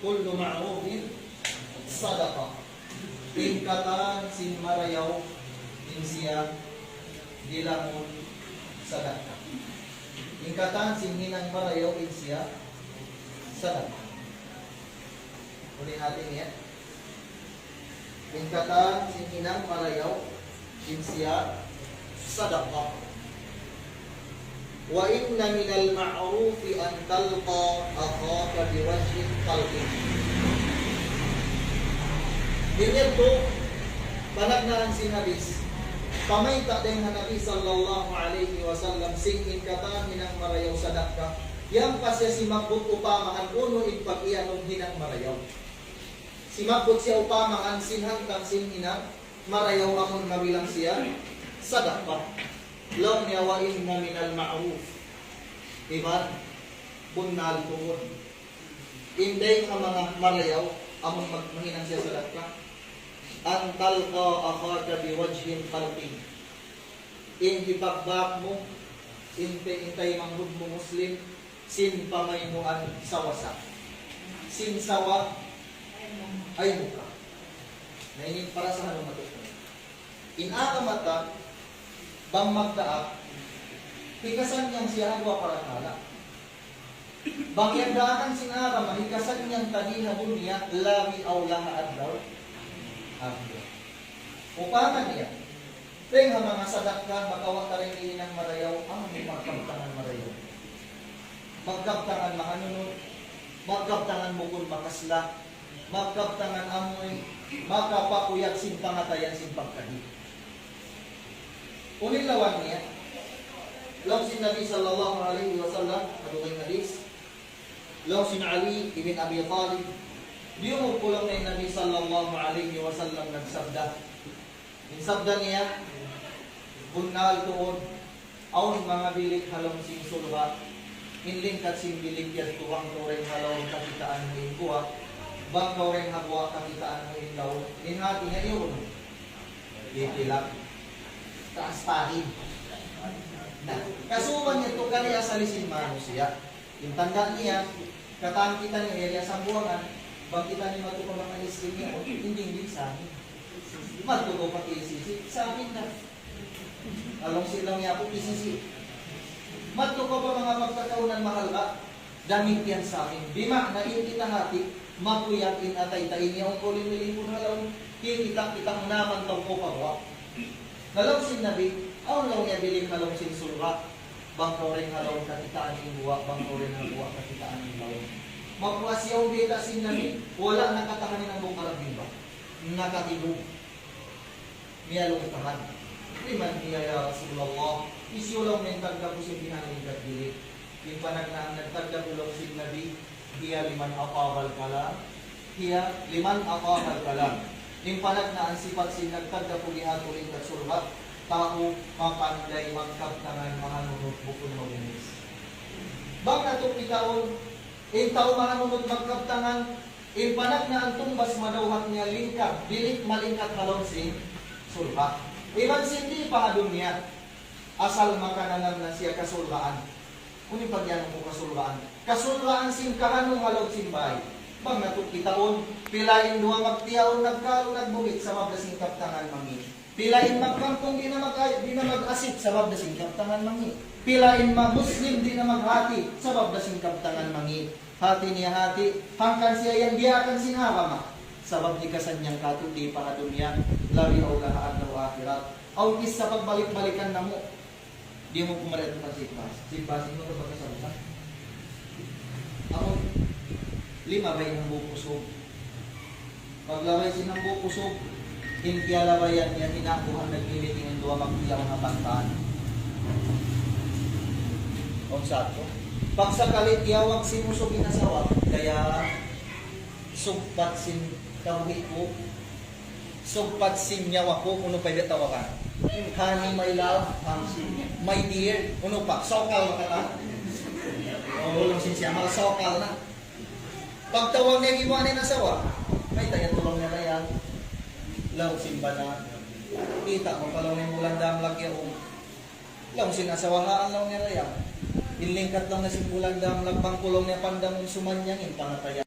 kullu ma'rufin sadaqah. Tingkatan sin marayaw insiya dilamun sadaqah. Tingkatan sin hinang marayaw insiya sadaqah. Ulit natin ya. Tingkatan sin hinang marayaw insiya sadaqah. Wa inna minal ma'rufi an talqa akhaka biwajhin talqin. Dinito panagnahan si Nabis pamayta din na Nabi sallallahu alaihi wasallam singin katan hinang marayaw sadaqah yang pasya si magbut upamangan uno ipag-ianong hinang marayaw si magbut siya upamangan sinhangtang sin hinang marayaw amon mabilang siya sadaqah. Law niya wa inna minal ma'ruf iban bunnal tuhod inday ka mga marayaw among magmahinang siya sa lakka ang talqa akhaka biwajhin qalbin in hibagbak mo intay manghud mo muslim sin pamaymuan sawasa sin sawa ay muka nainin para sa halong matutunan in akamata bang magdaak, hikasan niyang siya agwa para kala. Bang yagdaakan sinarama, hikasan niyang taniha dunia, lawi aw laha adlaw. Abdo. Upaman niya. Teng mga sadakkan, makawang tarin ng marayaw, ang may magkabtangan marayaw. Magkabtangan mahanunod, magkabtangan mukul makasla, magkabtangan amoy, makapakuyak sin pangatayan sin pagkahit. Unil lawan niya, law si Nabi sallallahu alaihi wasallam, kadukay hadis, law si Ali ibn Abi Talib, di umupulang na Nabi sallallahu alaihi wasallam nagsabda. Insabda niya, bunnal tuod, aun mga bilik halong sing sulba, inlingkat sing bilik yan tuwang toreng halong kakitaan mo inkuha, bang toreng habwa kakitaan mo inlaw, inhati niya yun, itilak. Taas tahin. Nah, kasuman niya ito kaniya sa lisin mano siya. Yung tanda niya, kataan kita niya area sa buwangan, bang kita niya matuko mga listing niya, hindi sa amin. Matuko pati isisi, sa amin na. Along silang niya po isisi. Matuko pa mga pagkakaunan mahal ka, damit yan sa amin. Bima, nain kita hati, makuyakin atay-tain niya, ang kulin-milipon halaw, kita naman taw ko pagwa. Nalaw sin Nabi, aw law niya biling nalaw sin sulra, bang koreng halaw kakitaan ng buwa, bang koreng halaw kakitaan ng law. Magwasyaw beta sin Nabi, wala nakatahanin ang buong karabing ba? Nakatibog. Niyalong itahan. Liman niya ya Rasulullah, isyo lang may tagda po sin pinangigat bilik. Yung panagnaan nagtagda po lang sin Nabi, hiya liman akabal kala, hiya liman akabal kala. Yung panagnaan sifat sin nagtagda po gihatuling katsulhat, tao mapanday magkabtangan mahanunod bukod mabinis. Bang natong itaon, yung tao mahanunod magkabtangan, yung panagnaan tumbas madawhat niya lingkap, bilik malingkat halong sin sulha. Iman sindi pahadong niya, asal makananan na siya kasulhaan. Kung ipagyan mo kasulhaan, kasulhaan sin kahanong halong sin bahay. Bang natong itaon, pilain duha magtiyaon nagkalo nagbungit sa mabdasing kaptangan mangi. Pilain magkampong di na mag-asit sa mabdasing kaptangan mangi. Pilain muslim di na maghati sa mabdasing kaptangan mangi. Hati niya hati, hangkan siya yan diakan sinarama. Sabab di kasan niyang katuti para dunya, lawi o lahaan ng akhirat. Aw is sa pagbalik-balikan na mo, di mo pumalit ng sikpas. Sikpasin mo ito pagkasabutan. Ako, 5 bay ng bupusog. Paglaway sinang bupusog, hindi alawayan niya hinakuhan nagliliting ang 2 magtiyaw na pantaan. O sato. Pag sa kalit yawag sinusog inasawa, kaya sugpat sin tawid ko, sugpat sin nyawa ko, kuno pwede tawakan. Honey, my love, my dear, kuno pa, sokal makata. O, lang sin siya, sokal na. Pagtawag niya giwanin asawa, may tayo tulong niya kaya, law simba na, kita mo palaw niya mulang dam lagi o, law sinasawahaan law niya kaya, inlingkat lang na simbulang dam lagbang kulong niya pandamon sumanyangin pangataya.